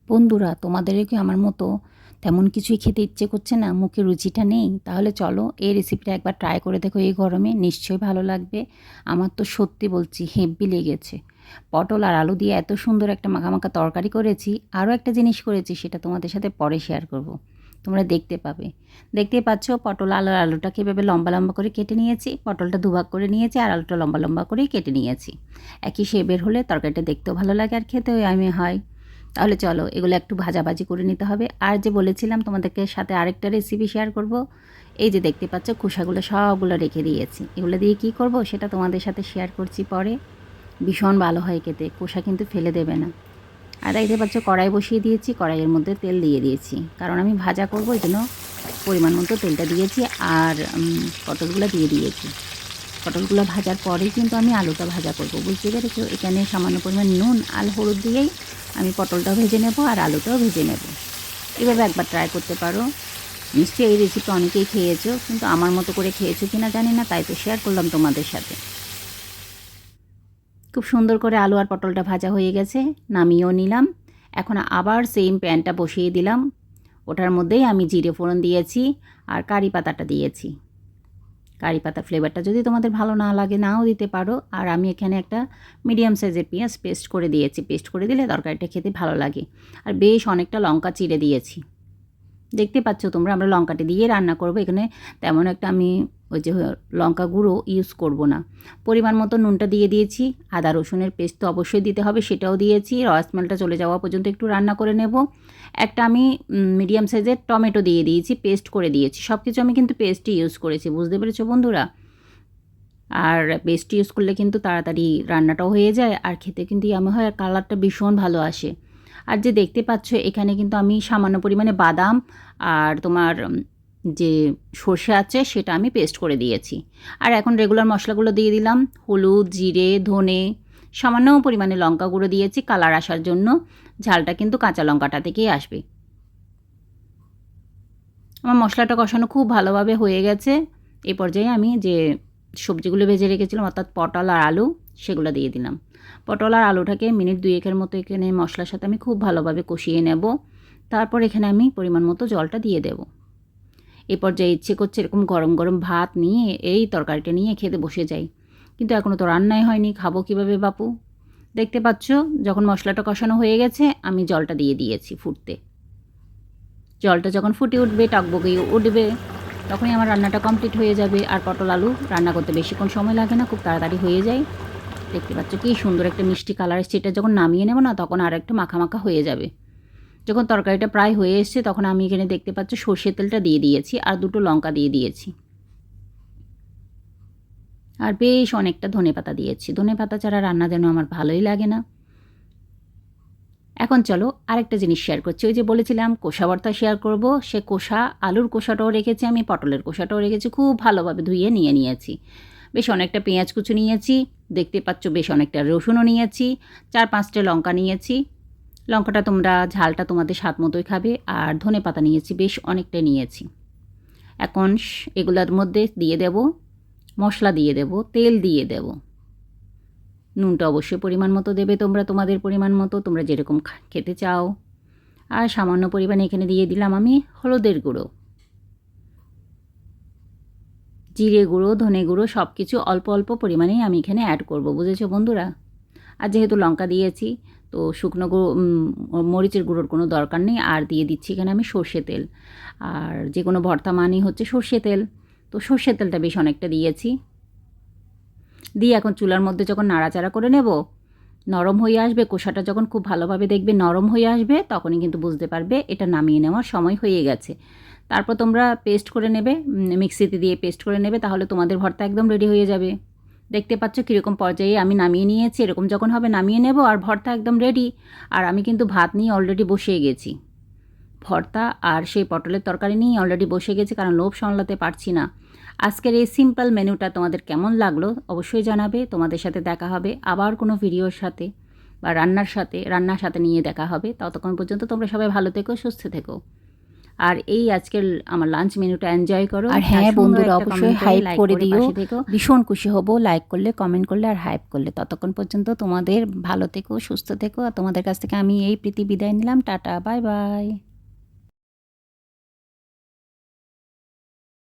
বন্ধুরা, তোমাদেরও কি আমার মতো তেমন কিছুই খেতে ইচ্ছে করছে না, মুখে রুচিটা নেই? তাহলে চলো এই রেসিপিটা একবার ট্রাই করে দেখো। এই গরমে নিশ্চয়ই ভালো লাগবে। আমার তো সত্যি বলছি হেব্বি লেগেছে। পটল আর আলু দিয়ে এত সুন্দর একটা মাখা তরকারি করেছি। আরও একটা জিনিস করেছি, সেটা তোমাদের সাথে পরে শেয়ার করব। তোমরা দেখতে পাবে। দেখতেই পাচ্ছ পটল আর আলুটাকে এভাবে লম্বা লম্বা করে কেটে নিয়েছি। পটলটা দুভাগ করে নিয়েছি আর আলুটা লম্বা লম্বা করেই কেটে নিয়েছি। একই শেপের হলে তরকারিটা দেখতেও ভালো লাগে আর খেতেও আমি হয়। তাহলে চলো এগুলো একটু ভাজাভাজি করে নিতে হবে। আর যে বলেছিলাম তোমাদেরকে সাথে আরেকটা রেসিপি শেয়ার করব, এই যে দেখতে পাচ্ছ খোসাগুলো সবগুলো রেখে দিয়েছি। এগুলো দিয়ে কি করব সেটা তোমাদের সাথে শেয়ার করছি পরে। ভীষণ ভালো হয় খেতে, খোসা কিন্তু ফেলে দেবে না। আর দেখতে পাচ্ছ কড়াই বসিয়ে দিয়েছি, কড়াইয়ের মধ্যে তেল দিয়ে দিয়েছি, কারণ আমি ভাজা করবো এই জন্য পরিমাণ মতো তেলটা দিয়েছি। আর পটলগুলো দিয়ে দিয়েছি। পটলগুলো ভাজার পরেই কিন্তু আমি আলুটা ভাজা করব, বুঝতে পেরেছো? এখানে সামান্য পরিমাণ নুন আর হলুদ দিয়েই আমি পটলটাও ভেজে নেব আর আলুটাও ভেজে নেব। এভাবে একবার ট্রাই করতে পারো। নিশ্চয়ই এই রেসিপি অনেকেই খেয়েছো, কিন্তু আমার মতো করে খেয়েছো কিনা জানি না, তাই তো শেয়ার করলাম তোমাদের সাথে। খুব সুন্দর করে আলু আর পটলটা ভাজা হয়ে গেছে, নামিয়েও নিলাম। এখন আবার সেম প্যানটা বসিয়ে দিলাম। ওটার মধ্যেই আমি জিরে ফোড়ন দিয়েছি আর কারি পাতাটা দিয়েছি। কারি পাতার ফ্লেভারটা যদি তোমাদের ভালো না লাগে নাও দিতে পারো। আর আমি এখানে একটা মিডিয়াম সাইজের পেঁয়াজ পেস্ট করে দিয়েছি। পেস্ট করে দিলে তরকারিটা খেতে ভালো লাগে। আর বেশ অনেকটা লঙ্কা চিড়ে দিয়েছি। দেখতে পাচ্ছ তোমরা, আমরা লঙ্কাটি দিয়ে রান্না করব। এখানে তেমন একটা আমি ওই যে লঙ্কা গুঁড়ো ইউজ করব না। পরিমাণ মতো নুনটা দিয়ে দিয়েছি। আদা রসুনের পেস্ট তো অবশ্যই দিতে হবে, সেটাও দিয়েছি। র স্মেলটা চলে যাওয়া পর্যন্ত একটু রান্না করে নেব। একটা আমি মিডিয়াম সাইজের টমেটো দিয়ে দিয়েছি, পেস্ট করে দিয়েছি। সব কিছু আমি কিন্তু পেস্টই ইউজ করেছি, বুঝতে পেরেছো বন্ধুরা? আর পেস্ট ইউজ করলে কিন্তু তাড়াতাড়ি রান্নাটাও হয়ে যায় আর খেতে কিন্তু ইয়ামি হয় আর কালারটা ভীষণ ভালো আসে। আর যে দেখতে পাচ্ছ এখানে কিন্তু আমি সামান্য পরিমাণে বাদাম আর তোমার যে সর্ষে আছে সেটা আমি পেস্ট করে দিয়েছি। আর এখন রেগুলার মশলাগুলো দিয়ে দিলাম, হলুদ, জিরে, ধনে, সামান্য পরিমাণে লঙ্কা গুঁড়ো দিয়েছি কালার আসার জন্য। ঝালটা কিন্তু কাঁচা লঙ্কাটা থেকেই আসবে। আমার মশলাটা কষানো খুব ভালোভাবে হয়ে গেছে। এই পর্যায়ে আমি যে সবজিগুলো ভেজে রেখেছিলাম অর্থাৎ পটল আর আলু, সেগুলো দিয়ে দিলাম। পটল আর আলুটাকে মিনিট দুয়েকের মতো এখানে মশলার সাথে আমি খুব ভালোভাবে কষিয়ে নেব। তারপর এখানে আমি পরিমাণ মতো জলটা দিয়ে দেব। এই পর্যায়ে ইচ্ছে করছে এরকম গরম গরম ভাত নিয়ে এই তরকারিটা নিয়ে খেতে বসে যাই, কিন্তু এখনও তো রান্নাই হয়নি, খাবো কীভাবে বাপু? দেখতে পাচ্ছ যখন মশলাটা কষানো হয়ে গেছে আমি জলটা দিয়ে দিয়েছি ফুটতে। জলটা যখন ফুটে উঠবে, টকবগিয়ে উঠবে, তখনই আমার রান্নাটা কমপ্লিট হয়ে যাবে। আর পটল আলু রান্না করতে বেশিক্ষণ সময় লাগে না, খুব তাড়াতাড়ি হয়ে যায়। দেখতে পাচ্ছ কি সুন্দর একটা মিষ্টি কালার এসছে। এটা যখন নামিয়ে নেব না তখন আর একটু মাখা মাখা হয়ে যাবে। যখন তরকারিটা প্রায় হয়ে এসছে তখন আমি এখানে দেখতে পাচ্ছ সর্ষের তেলটা দিয়ে দিয়েছি আর দুটো লঙ্কা দিয়ে দিয়েছি। আর বেশ অনেকটা ধনেপাতা দিয়েছি। ধনেপাতা ছাড়া রান্না যেন আমার ভালোই লাগে না। এখন চলো আরেকটা জিনিস শেয়ার করছি। ওই যে বলেছিলাম কষা ভর্তা শেয়ার করব, সে কষা আলুর কষাটাও রেখেছি আমি, পটলের কষাটাও রেখেছি। খুব ভালোভাবে ধুয়ে নিয়ে নিয়েছি। বেশ অনেকটা পেঁয়াজ কুচি নিয়েছি, দেখতে পাচ্ছ বেশ অনেকটা রসুনও নিয়েছি, 4-5টা লঙ্কা নিয়েছি। লঙ্কাটা তোমরা ঝালটা তোমাদের স্বাদ মতোই খাবে। আর ধনে পাতা নিয়েছি, বেশ অনেকটা নিয়েছি। এখন এগুলোর মধ্যে দিয়ে দেব মশলা, দিয়ে দেব তেল, দিয়ে দেব নুনটা অবশ্যই পরিমাণ মতো দেবে তোমরা, তোমাদের পরিমাণ মতো, তোমরা যেরকম খেতে চাও। আর সামান্য পরিমাণে এখানে দিয়ে দিলাম আমি হলুদের গুঁড়ো, জিরে গুঁড়ো, ধনে গুঁড়ো, সব কিছু অল্প অল্প পরিমাণেই আমি এখানে অ্যাড করব, বুঝেছো বন্ধুরা? আর যেহেতু লঙ্কা দিয়েছি তো শুকনো মরিচের গুঁড়োর কোনো দরকার নেই। আর দিয়ে দিচ্ছি এখানে আমি সর্ষে তেল। আর যে কোনো ভর্তা মানেই হচ্ছে সর্ষে তেল, তো সর্ষে তেলটা বেশ অনেকটা দিয়েছি। দিয়ে এখন চুলার মধ্যে যখন নাড়াচাড়া করে নেব, নরম হয়ে আসবে কষাটা, যখন খুব ভালোভাবে দেখবে নরম হয়ে আসবে তখনই কিন্তু বুঝতে পারবে এটা নামিয়ে নেওয়ার সময় হয়ে গেছে। তারপর তোমরা পেস্ট করে নেবে, মিক্সিতে দিয়ে পেস্ট করে নেবে, তাহলে তোমাদের ভর্তা একদম রেডি হয়ে যাবে। দেখতে পাচ্ছ কীরকম পর্যায়ে আমি নামিয়ে নিয়েছি। এরকম যখন হবে নামিয়ে নেব আর ভর্তা একদম রেডি। আর আমি কিন্তু ভাত নিয়ে অলরেডি বসিয়ে গেছি। ভর্তা আর সেই পটলের তরকারি নিয়ে অলরেডি বসে গেছি, কারণ লোভ সামলাতে পারছি না। আজকের এই সিম্পল মেনুটা তোমাদের কেমন লাগলো অবশ্যই জানাবে। তোমাদের সাথে দেখা হবে আবার কোনো ভিডিওর সাথে বা রান্নার সাথে নিয়ে দেখা হবে। ততক্ষণ পর্যন্ত তোমরা সবাই ভালো থেকো, সুস্থ থেকো। আর এই আজকের আমার লাঞ্চ মেনুটা এনজয় করো। আর হ্যাঁ বন্ধুরা, অবশ্যই হাইপ করে দিও, ভীষণ খুশি হব লাইক করলে, কমেন্ট করলে আর হাইপ করলে। ততক্ষণ পর্যন্ত তোমাদের ভালো থেকো, সুস্থ থেকো। আর তোমাদের কাছ থেকে আমি এই প্রীতি বিদায় নিলাম। Tata, bye bye.